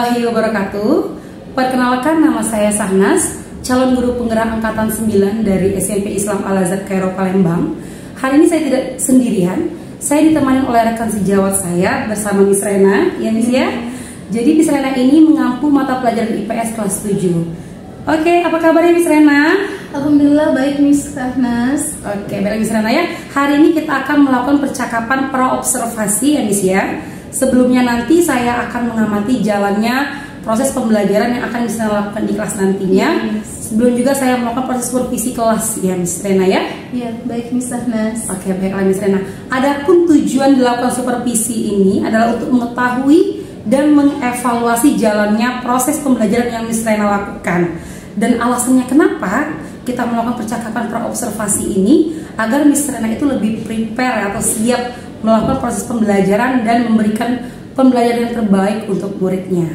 warahmatullahi wabarakatuh. Perkenalkan, nama saya Sahnas, calon guru penggerak angkatan 9 dari SMP Islam Al-Azhar Kairo Palembang. Hari ini saya tidak sendirian, saya ditemani oleh rekan sejawat saya bersama Miss Rena, ya Miss ya. Jadi Miss Rena ini mengampu mata pelajaran IPS kelas 7. Oke, apa kabarnya Miss Rena? Alhamdulillah baik Miss Sahnas. Oke, baik Miss Rena ya. Hari ini kita akan melakukan percakapan pra-observasi ya Miss ya. Sebelumnya nanti saya akan mengamati jalannya proses pembelajaran yang akan Miss Rena lakukan di kelas nantinya. Sebelum juga saya melakukan proses supervisi kelas ya Miss Rena ya. Iya, baik Miss Sahnas. Oke, baiklah Miss Rena. Adapun tujuan dilakukan supervisi ini adalah untuk mengetahui dan mengevaluasi jalannya proses pembelajaran yang Miss Rena lakukan. Dan alasannya kenapa kita melakukan percakapan pra-observasi ini agar Miss Rena itu lebih prepare atau siap melakukan proses pembelajaran dan memberikan pembelajaran yang terbaik untuk muridnya.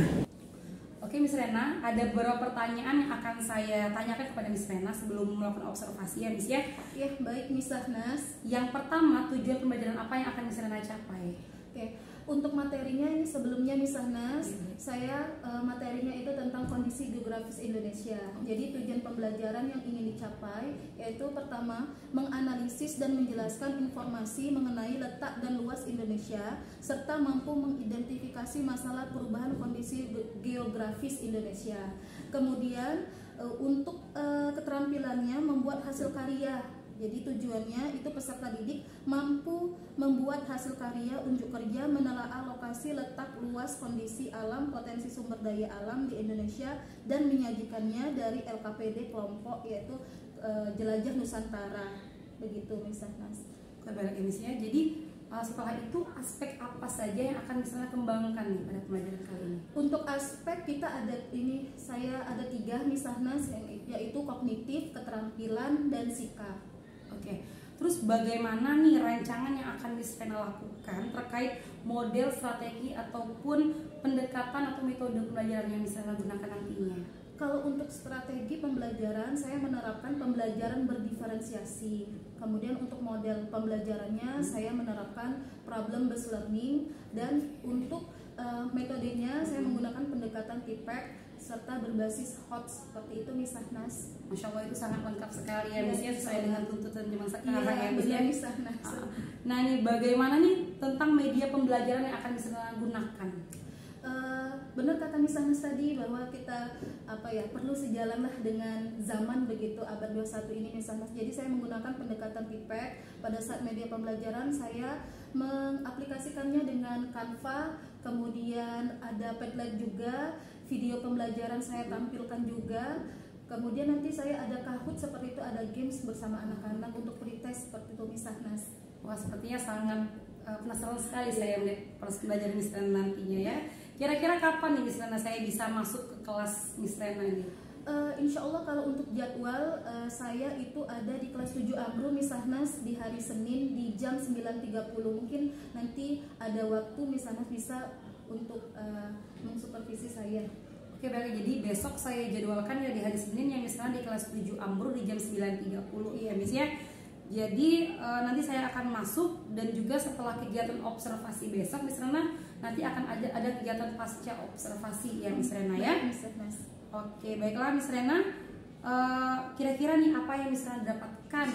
Oke Miss Rena, ada beberapa pertanyaan yang akan saya tanyakan kepada Miss Rena sebelum melakukan observasi ya Miss ya. Iya, baik Miss Sahnas. Yang pertama, tujuan pembelajaran apa yang akan Miss Rena capai? Oke, untuk materinya ini sebelumnya Miss Sahnas, saya materinya itu tentang kondisi geografis Indonesia. Jadi tujuan pembelajaran yang ingin dicapai yaitu pertama, menganalisis dan menjelaskan informasi mengenai letak dan luas Indonesia serta mampu mengidentifikasi masalah perubahan kondisi geografis Indonesia. Kemudian untuk keterampilannya membuat hasil karya. Jadi tujuannya itu peserta didik mampu membuat hasil karya unjuk kerja menelaah lokasi, letak, luas, kondisi alam, potensi sumber daya alam di Indonesia dan menyajikannya dari LKPD kelompok yaitu Jelajah Nusantara. Begitu Miss Sahnas. Baik Miss ya. Jadi setelah itu aspek apa saja yang akan Miss Rena kembangkan nih pada pembelajaran kali ini? Untuk aspek kita ada ini, saya ada 3 Miss Sahnas, yaitu kognitif, keterampilan, dan sikap. Oke, terus bagaimana nih rancangan yang akan Miss Rena lakukan terkait model, strategi ataupun pendekatan atau metode pembelajaran yang Miss Rena gunakan nantinya? Kalau untuk strategi pembelajaran, saya menerapkan pembelajaran berdiferensiasi. Kemudian untuk model pembelajarannya, saya menerapkan problem based learning, dan untuk metodenya saya menggunakan pendekatan TIPEC serta berbasis HOT seperti itu Miss Sahnas. Masya Allah, itu sangat lengkap sekali ya Miss ya, sesuai dengan tuntutan zaman sekarang ya Miss ya. Miss Sahnas. Nah ini bagaimana nih tentang media pembelajaran yang akan Miss Rena gunakan? Benar kata Miss Sahnas tadi bahwa kita perlu sejalanlah dengan zaman begitu abad 21 ini Miss Sahnas. Jadi saya menggunakan pendekatan TIPEC. Pada saat media pembelajaran saya mengaplikasikannya dengan Canva, kemudian ada Padlet juga, video pembelajaran saya tampilkan juga. Kemudian nanti saya ada Kahoot seperti itu, ada games bersama anak-anak untuk pretest seperti itu Miss Sahnas. Wah, sepertinya sangat penasaran sekali saya melihat proses pembelajaran Miss Rena nantinya ya. Kira-kira kapan nih Miss Rena saya bisa masuk ke kelas Miss Rena ini? Insya Allah kalau untuk jadwal saya itu ada di kelas 7 Amru Miss Sahnas di hari Senin di jam 9.30. Mungkin nanti ada waktu Miss Sahnas bisa untuk mengsupervisi saya. Oke baik, jadi besok saya jadwalkan ya di hari Senin yang Miss Rena di kelas 7 Amru di jam 9.30 ya Miss ya. Jadi nanti saya akan masuk, dan juga setelah kegiatan observasi besok Miss Rena nanti akan ada kegiatan pasca observasi ya Miss Rena ya. Oke baiklah Miss Rena, kira-kira nih apa yang Miss Rena dapatkan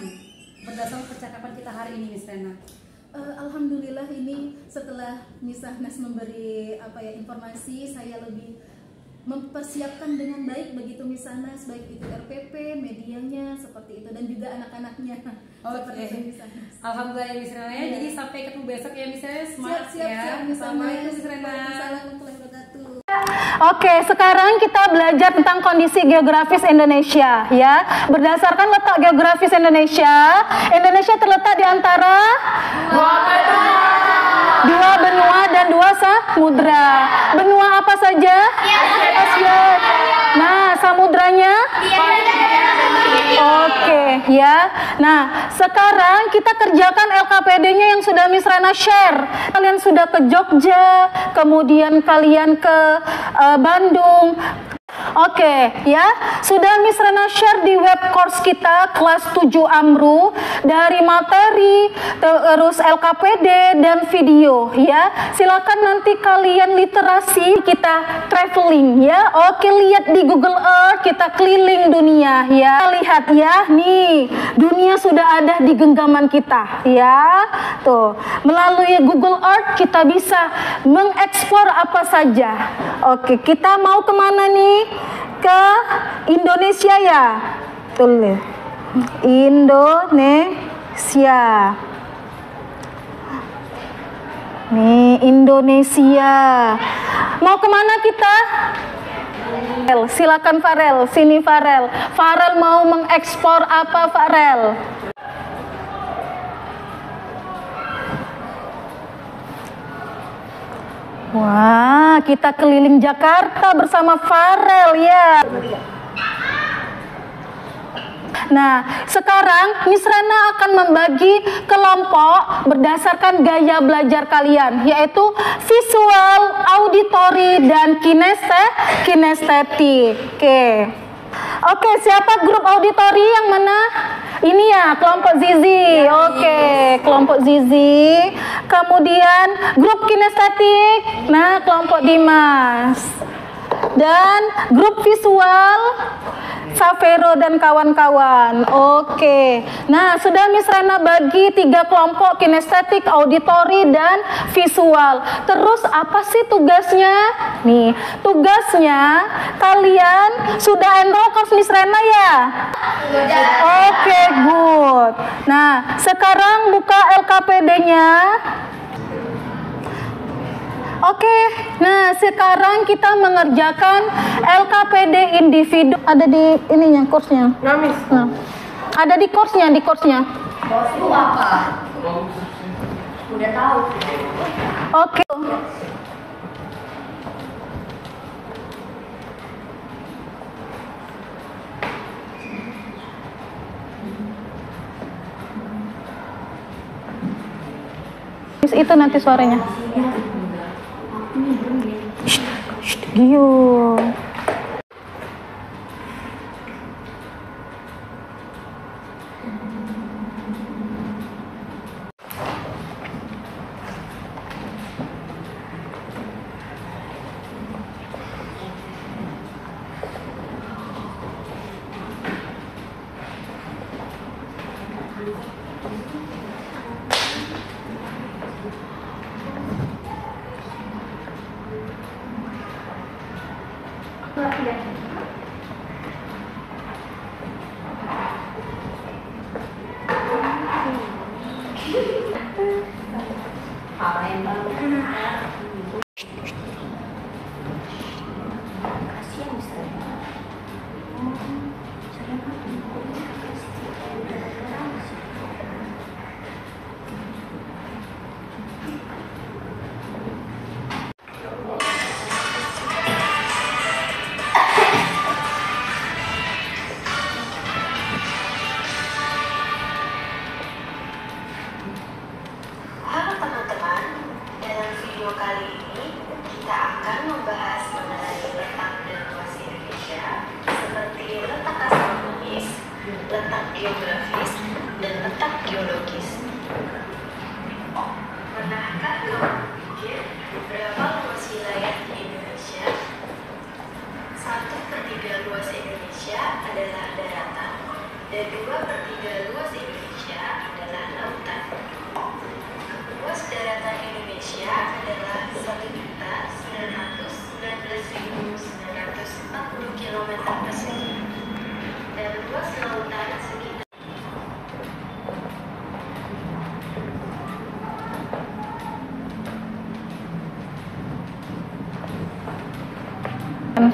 berdasarkan percakapan kita hari ini Miss Rena? Alhamdulillah ini setelah Miss Sahnas memberi informasi, saya lebih mempersiapkan dengan baik begitu Miss Sahnas, baik itu RPP, medianya seperti itu, dan juga anak-anaknya. Oke. Alhamdulillah ya Miss Rena ya. Jadi sampai ketemu besok ya Miss Rena. Semangat siap, ya. Assalamualaikum Miss Rena. warahmatullahi wabarakatuh. Oke, sekarang kita belajar tentang kondisi geografis Indonesia ya. Berdasarkan letak geografis Indonesia, Indonesia terletak di antara dua benua dan 2 samudra. Benua apa saja? Asia. Nah, samudranya? Oke, ya. Nah, sekarang kita kerjakan LKPD-nya yang sudah Miss Rena share. Kalian sudah ke Jogja, kemudian kalian ke Bandung. Oke, ya. Sudah Miss Rena share di web course kita kelas 7 Amru dari materi, terus LKPD dan video, ya. Silakan nanti kalian literasi, kita traveling, ya. Oke, lihat di Google Earth, kita keliling dunia, ya. Lihat ya, nih, dunia sudah ada di genggaman kita, ya. Tuh, melalui Google Earth kita bisa mengeksplor apa saja. Oke, kita mau kemana nih? Ke Indonesia ya. Tulis Indonesia. Nih, Indonesia. Mau kemana kita? Silakan Farel, sini Farel. Farel mau mengekspor apa Farel? Wah, kita keliling Jakarta bersama Farel ya. Nah, sekarang Miss Rena akan membagi kelompok berdasarkan gaya belajar kalian, yaitu visual, auditory, dan kinestetik. Oke, siapa grup auditory yang mana? Ini ya, kelompok Zizi. Oke, kelompok Zizi. Kemudian grup kinestetik, nah kelompok Dimas. Dan grup visual, Savero dan kawan-kawan. Oke. Nah, sudah Miss Rena bagi 3 kelompok, kinestetik, auditory, dan visual. Terus apa sih tugasnya? Nih, tugasnya kalian sudah enroll kelas Miss Rena ya? Oke, good. Nah, sekarang buka LKPD-nya. Oke, nah sekarang kita mengerjakan LKPD individu. Ada di ininya kursnya. Nah, ada di kursnya, Bos itu apa? Udah tahu. Oke. Itu nanti suaranya. Giyo.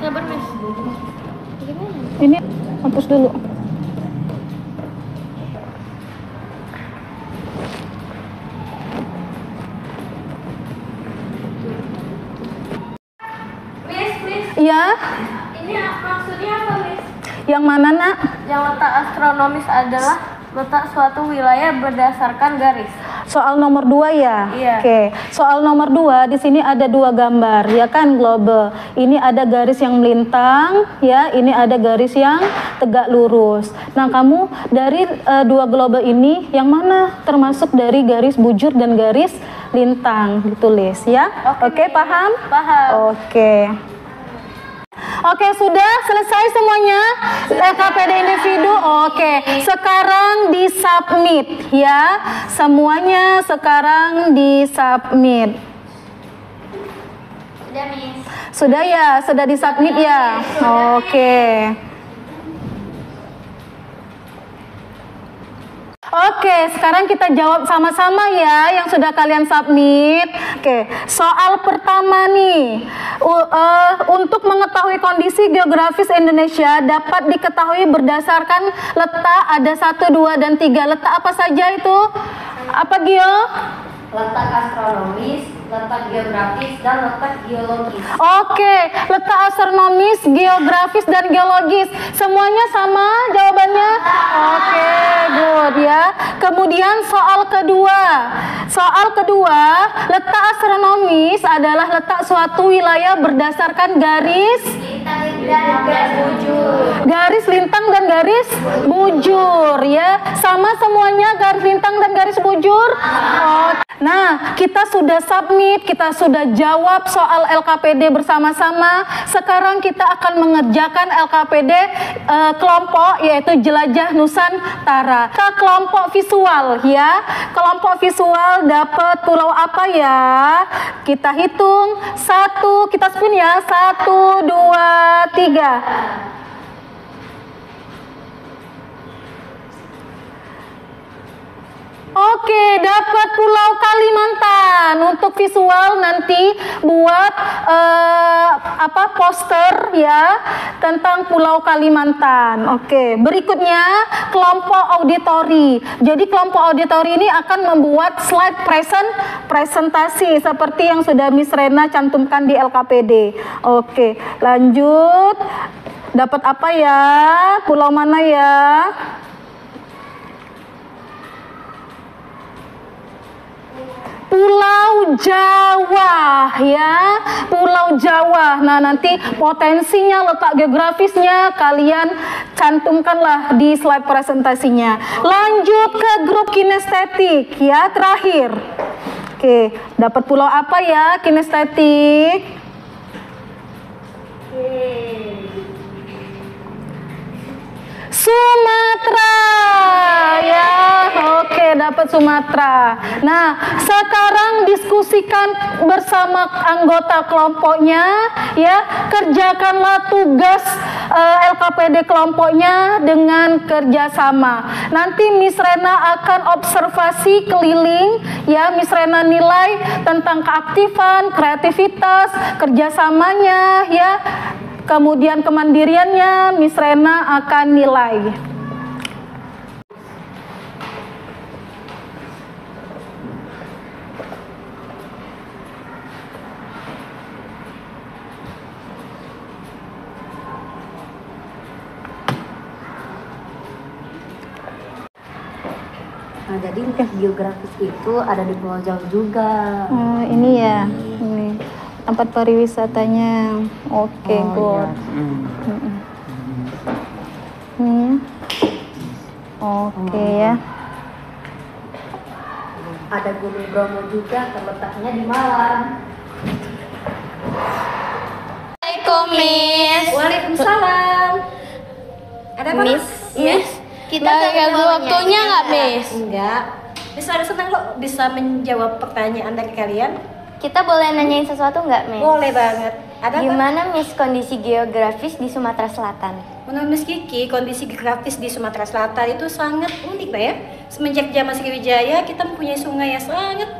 Sabar, Miss. Ini hapus dulu. Miss. Iya. Ini maksudnya apa, Miss? Yang mana, Nak? Yang letak astronomis adalah letak suatu wilayah berdasarkan garis. Soal nomor 2 ya. Iya. Oke. Soal nomor 2 di sini ada 2 gambar, ya kan, globe. Ini ada garis yang melintang, ya. Ini ada garis yang tegak lurus. Nah, kamu dari 2 globe ini yang mana termasuk dari garis bujur dan garis lintang ditulis ya. Oke, paham? Paham. Oke. Oke, sudah selesai semuanya LKPD individu. Oke, sekarang di submit ya. Semuanya sekarang di submit. Sudah, Miss. Sudah ya, sudah di submit ya. Oke. Oke, sekarang kita jawab sama-sama ya yang sudah kalian submit. Oke, soal pertama nih. Untuk mengetahui kondisi geografis Indonesia dapat diketahui berdasarkan letak ada 1, 2, dan 3. Letak apa saja itu? Apa, Gio? Letak astronomis, letak geografis, dan letak geologis. Oke, letak astronomis, geografis, dan geologis. Semuanya sama jawabannya? Oke, good ya. Kemudian soal kedua. Soal kedua, letak astronomis adalah letak suatu wilayah berdasarkan garis garis lintang dan garis bujur ya. Sama semuanya garis lintang dan garis bujur. Nah, kita sudah submit, kita sudah jawab soal LKPD bersama-sama. Sekarang kita akan mengerjakan LKPD kelompok, yaitu Jelajah Nusantara. Ke kelompok visual ya. Kelompok visual dapat pulau apa ya? Kita hitung 1, kita spin ya. 1, 2, 3. Oke, dapat Pulau Kalimantan. Untuk visual nanti buat poster ya tentang Pulau Kalimantan. Oke, berikutnya kelompok auditori. Jadi kelompok auditori ini akan membuat slide presentasi seperti yang sudah Miss Rena cantumkan di LKPD. Oke, lanjut. Dapat apa ya? Pulau mana ya? Pulau Jawa ya, Pulau Jawa. Nah, nanti potensinya, letak geografisnya kalian cantumkanlah di slide presentasinya. Lanjut ke grup kinestetik ya, terakhir. Oke, dapat pulau apa ya kinestetik? Sumatera ya. Oke, dapat Sumatera. Nah, sekarang diskusikan bersama anggota kelompoknya ya. Kerjakanlah tugas LKPD kelompoknya dengan kerjasama. Nanti Miss Rena akan observasi keliling ya. Miss Rena nilai tentang keaktifan, kreativitas, kerjasamanya ya. Kemudian kemandiriannya Miss Rena akan nilai. Nah, jadi geografis itu ada di Pulau Jawa juga. Ini ya, ini tempat pariwisatanya. Oke, good. Ini, oke ya. Ada Gunung Bromo juga, terletaknya di Malang. Assalamualaikum, Miss. Waalaikumsalam. Ada apa? Miss, kita ganggu waktunya nggak, Miss? Enggak. Miss ada senang kok bisa menjawab pertanyaan dari kalian. Kita boleh nanyain sesuatu nggak, Miss? Boleh banget. Ada apa? Gimana, Miss, kondisi geografis di Sumatera Selatan? Menurut Miss Kiki, kondisi geografis di Sumatera Selatan itu sangat unik lah ya. Semenjak zaman Sriwijaya, kita mempunyai sungai yang sangat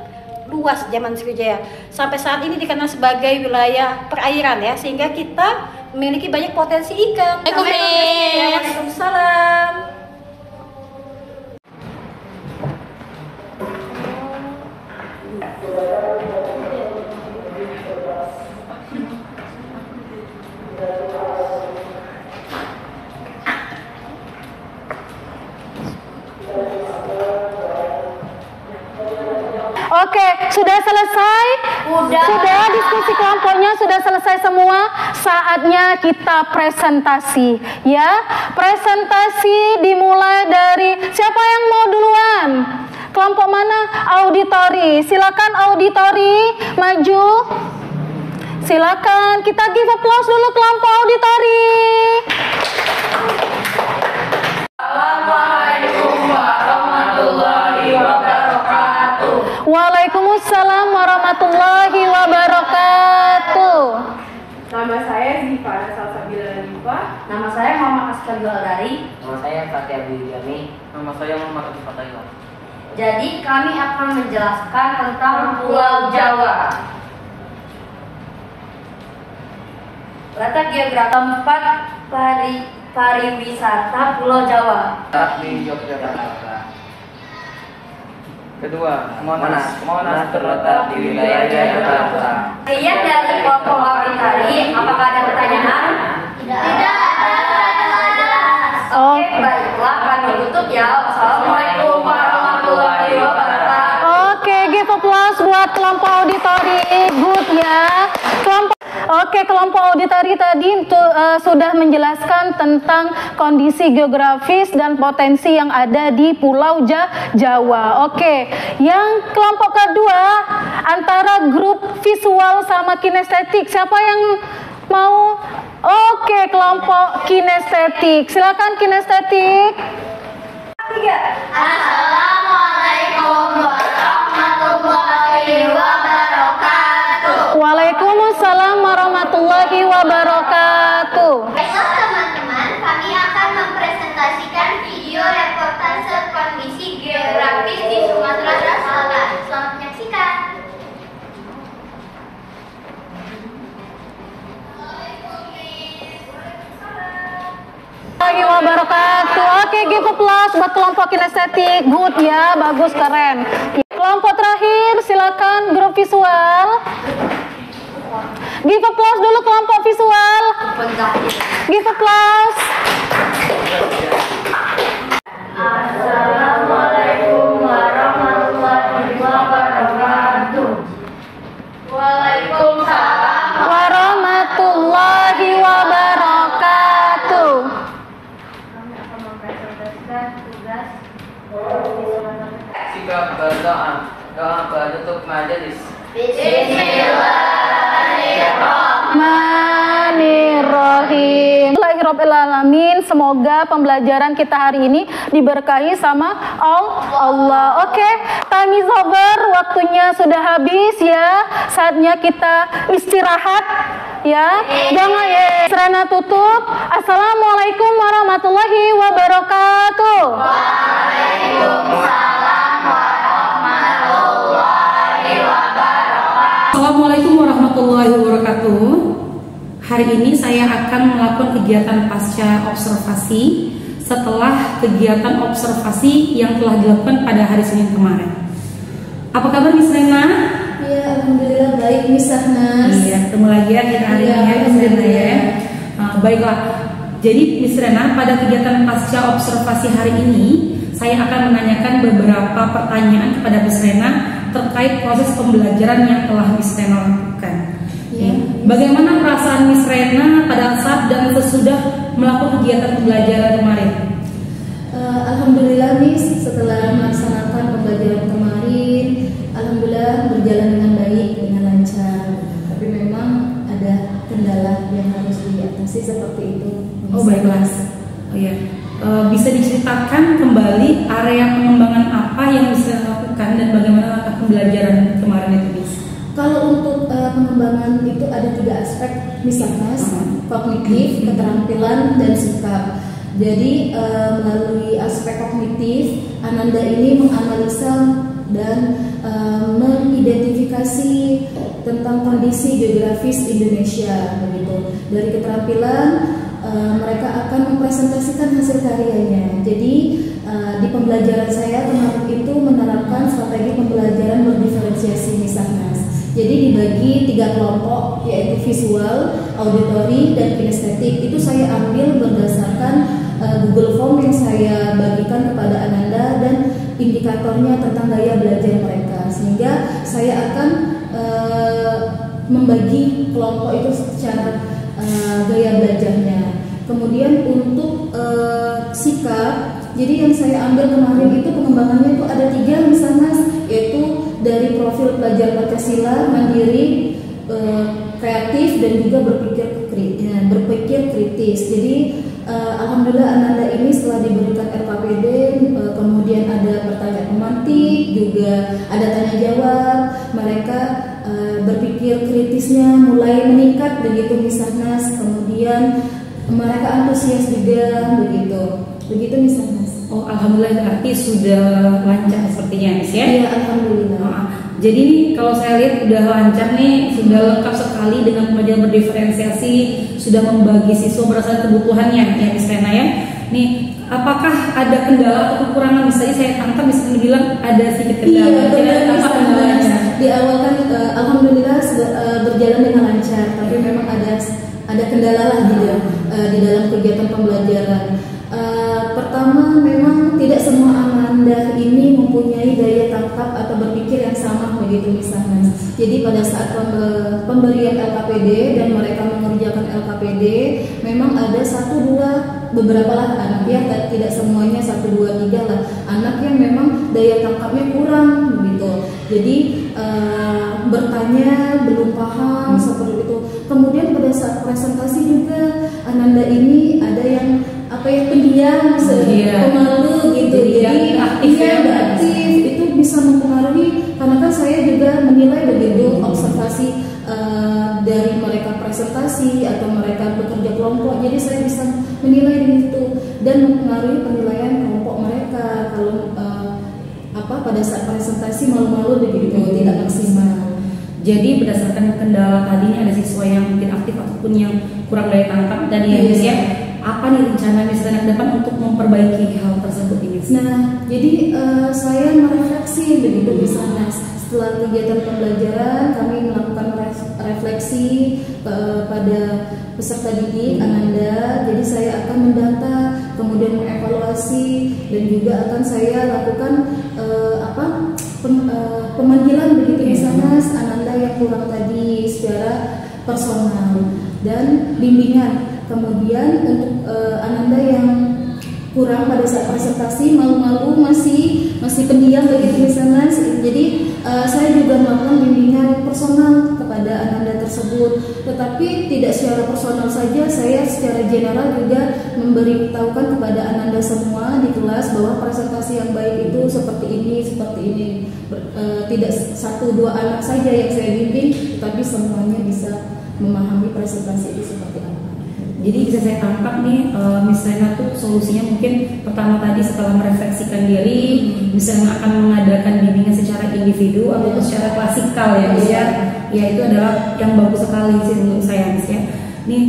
luas zaman Sriwijaya. Sampai saat ini dikenal sebagai wilayah perairan ya, sehingga kita memiliki banyak potensi ikan. Waalaikumsalam. Oke, sudah selesai? Sudah diskusi kelompoknya, sudah selesai semua. Saatnya kita presentasi, ya. Presentasi dimulai dari siapa yang mau duluan? Kelompok mana? Auditori. Silakan auditori maju. Silakan, kita give applause dulu kelompok auditori. Assalamualaikum warahmatullahi wabarakatuh. Waalaikumsalam warahmatullahi wabarakatuh. Nama saya Zifana Salsabila Liva. Nama saya Muhammad Asqar Dari. Nama saya Fatih Abdul-Jami. Nama saya Muhammad Abdul Fataylah. Jadi kami akan menjelaskan tentang Pulau Jawa. Letak geografis tempat pariwisata Pulau Jawa. Di Yogyakarta. Kedua, Monas terletak di wilayah Jakarta. Sekian dari kelompok auditori. Apakah ada pertanyaan? Tidak ada. Oke, baiklah kami tutup ya. Wassalamualaikum warahmatullahi wabarakatuh. Oke, give applause buat kelompok auditori. Good ya. Kelompok auditori tadi sudah menjelaskan tentang kondisi geografis dan potensi yang ada di Pulau Jawa. Oke, yang kelompok kedua antara grup visual sama kinestetik. Siapa yang mau? Oke, kelompok kinestetik. Silakan kinestetik. Assalamualaikum warahmatullahi wabarakatuh. Waalaikumsalam warahmatullahi wabarakatuh. Baiklah teman-teman, kami akan mempresentasikan video reportase kondisi geografis di Sumatera Selatan. Selamat menyaksikan. Wabarakatuh. Oke, give applause buat kelompok kinestetik. Good ya, bagus, keren. Kelompok terakhir, silakan grup visual. Give applause dulu kelompok visual. Give applause. Assalamualaikum warahmatullahi wabarakatuh. Waalaikumsalam Warahmatullahi wabarakatuh. Kami akan mempresentasikan tugas Sikap berdoa. Doa penutup majelis. Bismillahirrahmanirrahim. Bismillahirrahmanirrahim. Semoga pembelajaran kita hari ini diberkahi sama Allah. Oke, time is over. Waktunya sudah habis ya. Saatnya kita istirahat ya. Jangan ya. Serana tutup. Assalamualaikum warahmatullahi wabarakatuh. Assalamualaikum warahmatullahi wabarakatuh. Hari ini saya akan melakukan kegiatan pasca observasi setelah kegiatan observasi yang telah dilakukan pada hari Senin kemarin. Apa kabar Miss Rena? Ya, alhamdulillah baik Miss Sahnas. Iya, ketemu lagi ya kita hari ini ya Miss Rena ya. Baiklah. Jadi Miss Rena, pada kegiatan pasca observasi hari ini saya akan menanyakan beberapa pertanyaan kepada Miss Rena terkait proses pembelajaran yang telah Miss Rena lakukan. Ya. Bagaimana perasaan Miss Rena pada saat dan sesudah melakukan kegiatan pembelajaran kemarin? Alhamdulillah Miss, setelah melaksanakan pembelajaran kemarin, alhamdulillah berjalan dengan baik, dengan lancar. Tapi memang ada kendala yang harus diatasi seperti itu. Miss. Oh baiklah. Oh ya. Bisa diceritakan kembali area pengembangan apa yang bisa dilakukan dan bagaimana langkah pembelajaran kemarin itu, Miss? Kalau untuk pengembangan itu ada 3 aspek, misalnya kognitif, keterampilan, dan sikap. Jadi melalui aspek kognitif, Ananda ini menganalisa dan mengidentifikasi tentang kondisi geografis Indonesia, begitu. Dari keterampilan mereka akan mempresentasikan hasil karyanya. Jadi di pembelajaran saya kemarin itu menerapkan strategi pembelajaran berdiferensiasi misalnya. Jadi dibagi 3 kelompok, yaitu visual, auditori, dan kinestetik. Itu saya ambil berdasarkan Google Form yang saya bagikan kepada Ananda dan indikatornya tentang daya belajar mereka. sehingga saya akan membagi kelompok itu secara gaya belajarnya. Kemudian untuk sikap, jadi yang saya ambil kemarin itu pengembangannya itu ada 3 misalnya, yaitu dari profil pelajar Pancasila, mandiri, kreatif, dan juga berpikir kritis. Jadi alhamdulillah Ananda ini setelah diberikan RKPD, kemudian ada pertanyaan pemantik, juga ada tanya jawab, mereka berpikir kritisnya mulai meningkat begitu misalnya, kemudian mereka antusias juga begitu misalnya. Oh, alhamdulillah berarti sudah lancar sepertinya, Miss ya? Iya, alhamdulillah. Jadi nih kalau saya lihat udah lancar nih, sudah lengkap sekali dengan pembelajaran berdiferensiasi, sudah membagi siswa berdasarkan kebutuhannya, ya Miss Rena ya. Nih, apakah ada kendala atau kekurangan? Misalnya saya tangkap misalnya bilang ada sedikit kendala. Iya, benar, apa kendalanya? di awal kan alhamdulillah berjalan dengan lancar, tapi memang ada kendala lah di dalam kegiatan pembelajaran. Pertama, memang tidak semua Ananda ini mempunyai daya tangkap atau berpikir yang sama begitu misalnya. Jadi pada saat pemberian LKPD dan mereka mengerjakan LKPD, memang ada 1-2 beberapa lah anak ya, tidak semuanya 1-2-3 lah anak yang memang daya tangkapnya kurang begitu. Jadi bertanya belum paham seperti itu. Kemudian pada saat presentasi juga Ananda ini ada yang pendiam, pemalu gitu. Jadi aktif itu bisa mempengaruhi, karena kan saya juga menilai begitu observasi dari mereka presentasi atau mereka bekerja kelompok. Jadi saya bisa menilai itu dan mempengaruhi penilaian kelompok mereka kalau pada saat presentasi malu-malu begitu, tidak maksimal. Jadi berdasarkan kendala tadi ini ada siswa yang mungkin aktif ataupun yang kurang daya tangkap tadi ya Miss ya. Apa nih rencana Miss Rena ke depan untuk memperbaiki hal tersebut ini? Nah, jadi saya merefleksi begitu misalnya setelah kegiatan pembelajaran kami melakukan refleksi pada peserta didik Ananda. Jadi saya akan mendata, kemudian mengevaluasi, dan juga akan saya lakukan pemanggilan begitu misalnya Ananda yang kurang tadi secara personal dan bimbingan. Kemudian untuk Ananda yang kurang pada saat presentasi, malu-malu, masih pendiam begitu misalnya, jadi saya juga melakukan bimbingan personal kepada Ananda tersebut. Tetapi tidak secara personal saja, saya secara general juga memberitahukan kepada Ananda semua di kelas bahwa presentasi yang baik itu seperti ini. Tidak 1-2 anak saja yang saya bimbing, tapi semuanya bisa memahami presentasi itu seperti apa. Jadi bisa saya tangkap nih, Miss Rena tuh solusinya mungkin pertama tadi setelah merefleksikan diri, misalnya akan mengadakan bimbingan secara individu atau secara klasikal ya Miss ya. Ya itu adalah yang bagus sekali sih menurut saya Miss ya. Nih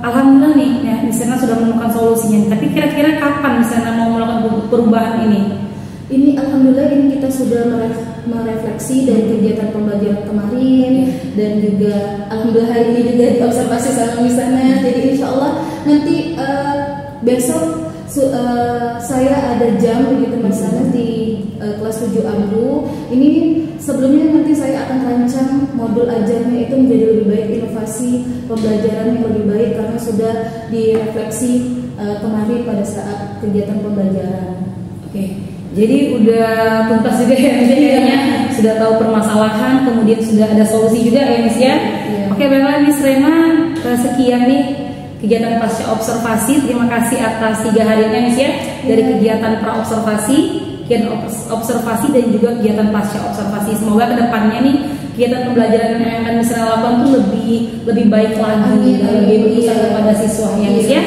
alhamdulillah nih ya, Miss Rena sudah menemukan solusinya. Tapi kira-kira kapan Miss Rena mau melakukan perubahan ini? Ini alhamdulillah ini kita sudah merefleksi dari kegiatan pembelajaran kemarin, dan juga alhamdulillah hari ini juga diobservasi sama misalnya. Jadi insya Allah nanti besok saya ada jam begitu misalnya di kelas 7 Amru. Ini sebelumnya nanti saya akan rancang modul ajarnya itu menjadi lebih baik, inovasi pembelajaran yang lebih baik karena sudah direfleksi kemarin pada saat kegiatan pembelajaran. Oke. Jadi udah tuntas juga ya Miss ya, sudah tahu permasalahan, kemudian sudah ada solusi juga ya Miss ya. Oke, baiklah Miss Rena, sekian nih kegiatan pasca observasi. Terima kasih atas 3 harinya Miss ya, dari kegiatan pra observasi, kegiatan observasi, dan juga kegiatan pasca observasi. Semoga kedepannya nih kegiatan pembelajaran yang akan Miss Rena lakukan tuh lebih baik lagi dan lebih berkesan kepada siswanya Miss ya.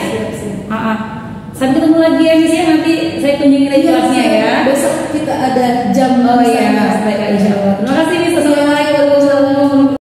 Sampai ketemu lagi ya Miss ya, nanti saya kunjungi lagi kelasnya ya. Besok kita ada jam. Oh iya, baiklah insya Allah. Terima kasih